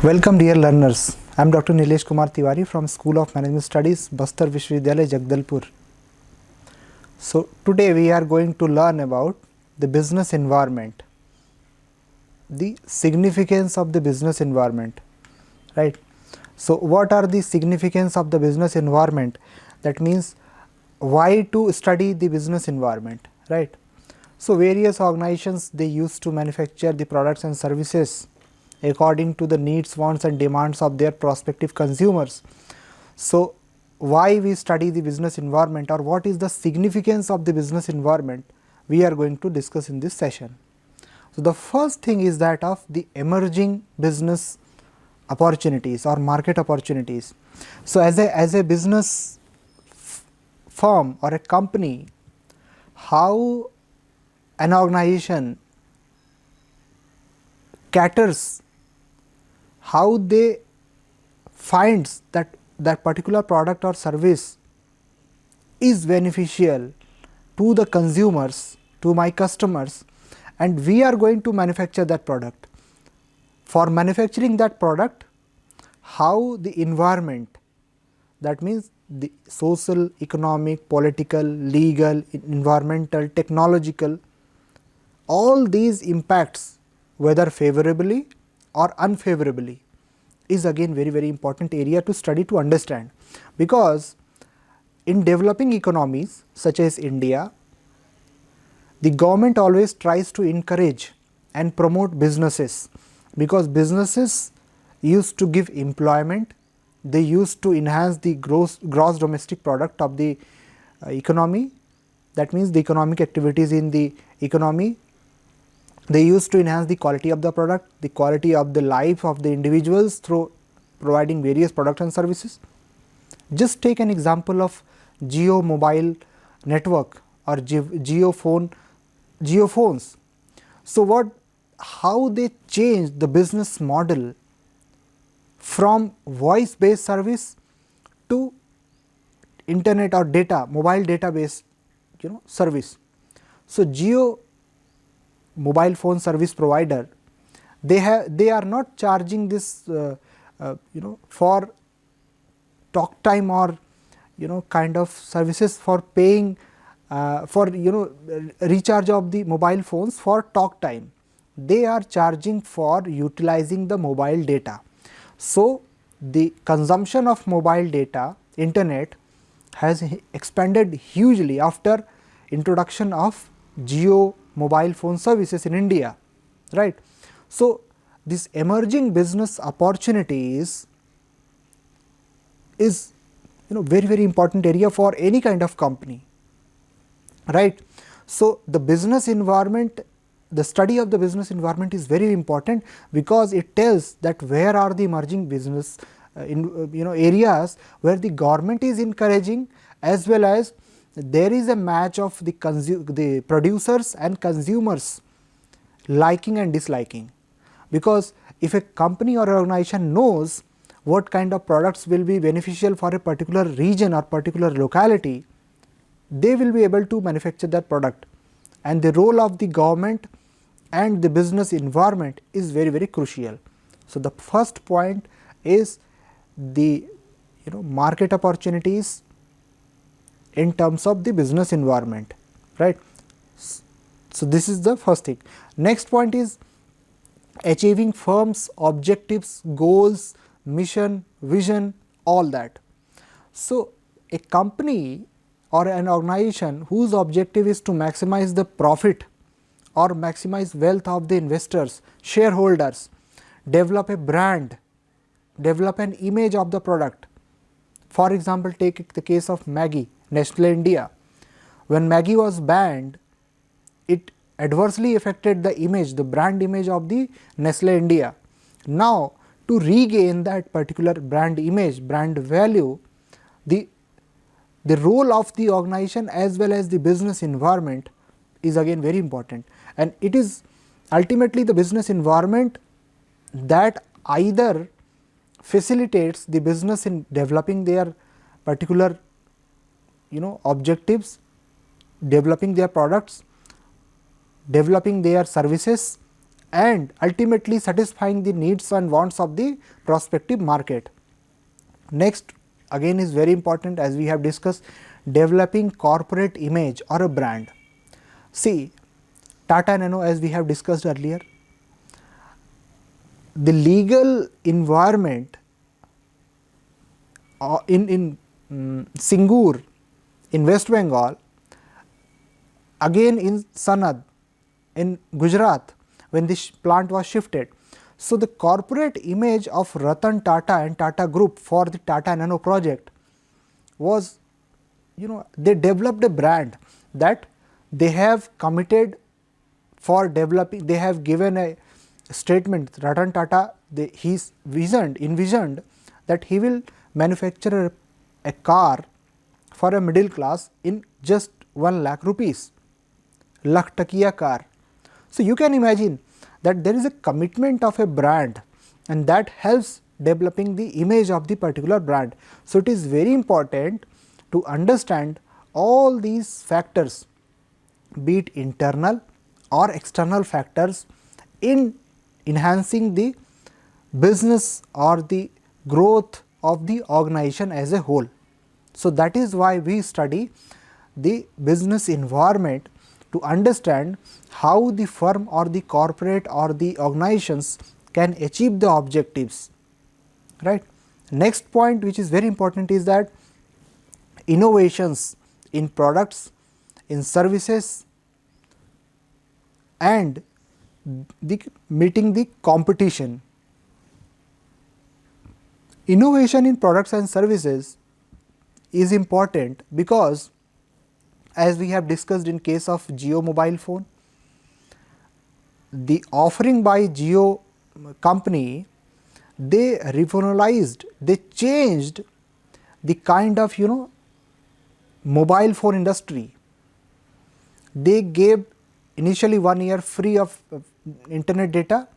Welcome dear learners. I am Dr. Nilesh Kumar Tiwari from School of Management Studies, Bastar Vishwavidyalaya, Jagdalpur. So today we are going to learn about the business environment, the significance of the business environment, right? So what are the significance of the business environment? That means why to study the business environment, right? So various organizations, they used to manufacture the products and services according to the needs, wants and demands of their prospective consumers. So why we study the business environment, or what is the significance of the business environment, we are going to discuss in this session. So the first thing is that of the emerging business opportunities or market opportunities. So as a business firm or a company, how an organization caters, how they finds that that particular product or service is beneficial to the consumers, to my customers, and we are going to manufacture that product. For manufacturing that product, how the environment, that means the social, economic, political, legal, environmental, technological, all these impacts, whether favorably or unfavorably, is again very important area to study, to understand. Because in developing economies such as India, the government always tries to encourage and promote businesses, because businesses used to give employment, they used to enhance the gross domestic product of the economy, that means the economic activities in the economy. They used to enhance the quality of the product, the quality of the life of the individuals through providing various products and services. Just take an example of Jio mobile network or Jio phones. So how they changed the business model from voice based service to internet or data, mobile data based service. So Jio mobile phone service provider, they are not charging this for talk time or kind of services for paying for recharge of the mobile phones for talk time. They are charging for utilizing the mobile data. So the consumption of mobile data, internet, has expanded hugely after introduction of Jio mobile phone services in India, right. So this emerging business opportunities is very important area for any kind of company, right. So the business environment, the study of the business environment is very important, because it tells that where are the emerging business areas where the government is encouraging, as well as there is a match of the producers and consumers liking and disliking. Because if a company or organization knows what kind of products will be beneficial for a particular region or particular locality, they will be able to manufacture that product. And the role of the government and the business environment is very crucial. So the first point is the market opportunities in terms of the business environment, right. So this is the first thing. Next point is achieving firm's objectives, goals, mission, vision, all that. So a company or an organization whose objective is to maximize the profit or maximize wealth of the investors, shareholders, develop a brand, develop an image of the product. For example, take the case of Maggi, Nestle India. When Maggi was banned, it adversely affected the image, the brand image of the Nestle India. Now to regain that particular brand image, brand value, the role of the organization as well as the business environment is again very important. And it is ultimately the business environment that either facilitates the business in developing their particular objectives, developing their products, developing their services, and ultimately satisfying the needs and wants of the prospective market. Next again is very important, as we have discussed, developing corporate image or a brand. See, Tata Nano, as we have discussed earlier, the legal environment in Singur in West Bengal, again in Sanad in Gujarat, when this plant was shifted. So, the corporate image of Ratan Tata and Tata Group for the Tata Nano project was, they developed a brand that they have committed for developing. They have given a statement, Ratan Tata, he envisioned that he will manufacture a car for a middle class in just 1 lakh rupees, lakh takiya car. So, you can imagine that there is a commitment of a brand, and that helps developing the image of the particular brand. So, it is very important to understand all these factors, be it internal or external factors, in enhancing the business or the growth of the organization as a whole. So, that is why we study the business environment, to understand how the firm or the corporate or the organizations can achieve the objectives, right. Next point which is very important is that innovations in products, in services, and meeting the competition. Innovation in products and services is important because, as we have discussed in case of Jio mobile phone, the offering by Jio company, they revolutionized, they changed the kind of mobile phone industry. They gave initially 1 year free of internet data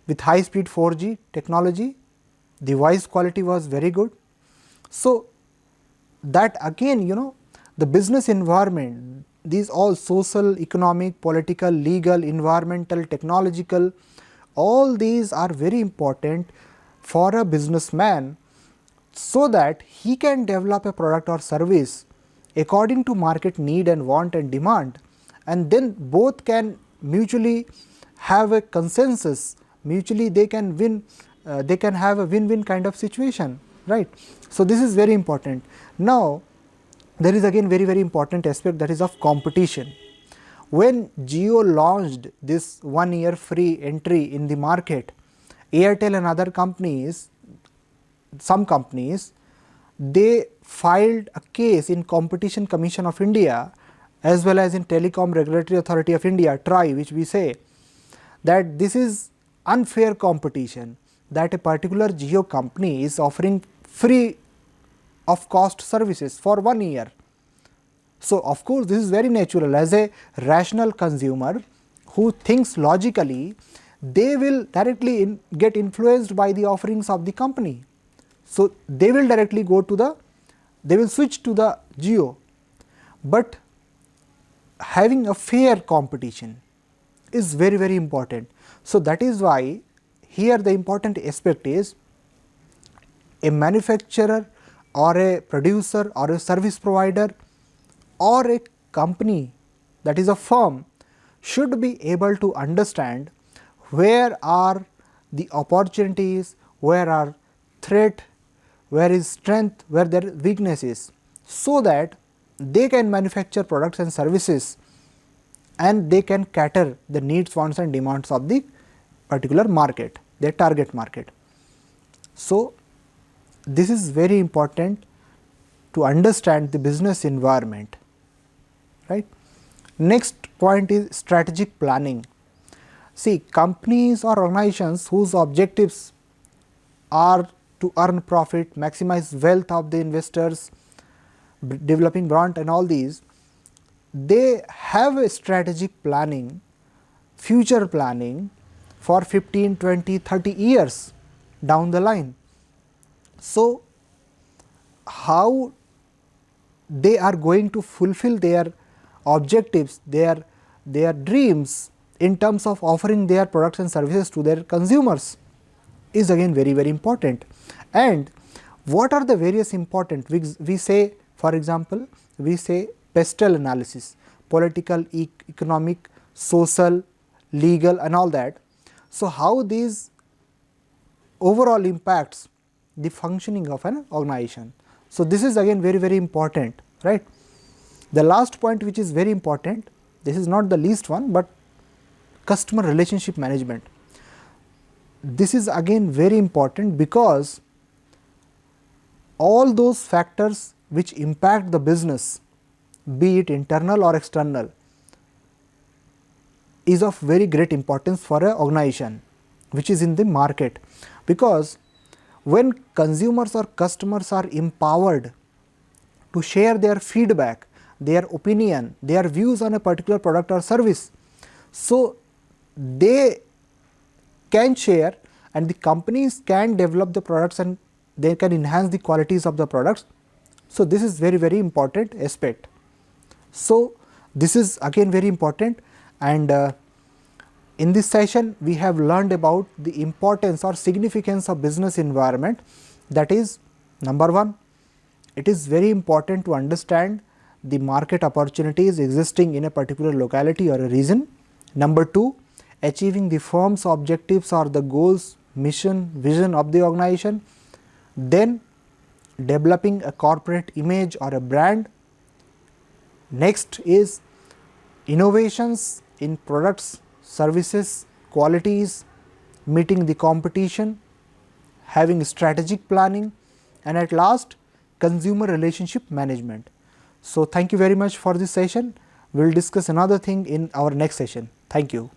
with high speed 4G technology. The voice quality was very good. So, that again the business environment, these all social, economic, political, legal, environmental, technological, all these are very important for a businessman, so that he can develop a product or service according to market need and want and demand, and then both can mutually have a consensus, mutually they can win, they can have a win-win kind of situation, right. So, this is very important. Now, there is again very important aspect, that is of competition. When Jio launched this 1 year free entry in the market, Airtel and other companies, some companies, they filed a case in Competition Commission of India as well as in Telecom Regulatory Authority of India, TRAI, which we say that this is unfair competition, that a particular Jio company is offering free of cost services for 1 year. So, of course, this is very natural. As a rational consumer who thinks logically, they will directly get influenced by the offerings of the company. So, they will directly go to the, they will switch to the Jio, but having a fair competition is very important. So, that is why here the important aspect is a manufacturer or a producer or a service provider or a company, that is a firm, should be able to understand where are the opportunities, where are threat, where is strength, where there is weaknesses, so that they can manufacture products and services and they can cater the needs, wants and demands of the particular market, their target market. So, this is very important to understand the business environment, right. Next point is strategic planning. See, companies or organizations whose objectives are to earn profit, maximize wealth of the investors, developing brand and all these, they have a strategic planning, future planning for 15, 20, 30 years down the line. So, how they are going to fulfill their objectives, their dreams, in terms of offering their products and services to their consumers is again very important. And what are the various important, we say, for example, we say pestle analysis, political, economic, social, legal and all that. So, how these overall impacts the functioning of an organization. So, this is again very important, right. The last point which is very important, this is not the least one, but customer relationship management. This is again very important because all those factors which impact the business, be it internal or external, is of very great importance for an organization which is in the market, because when consumers or customers are empowered to share their feedback, their opinion, their views on a particular product or service, so they can share and the companies can develop the products and they can enhance the qualities of the products. So, this is very important aspect. So, this is again very important, and in this session we have learned about the importance or significance of business environment. That is, number one, it is very important to understand the market opportunities existing in a particular locality or a region. Number two, achieving the firm's objectives or the goals, mission, vision of the organization. Then developing a corporate image or a brand. Next is innovations in products, services, qualities, meeting the competition, having strategic planning, and at last consumer relationship management. So, thank you very much for this session. We will discuss another thing in our next session. Thank you.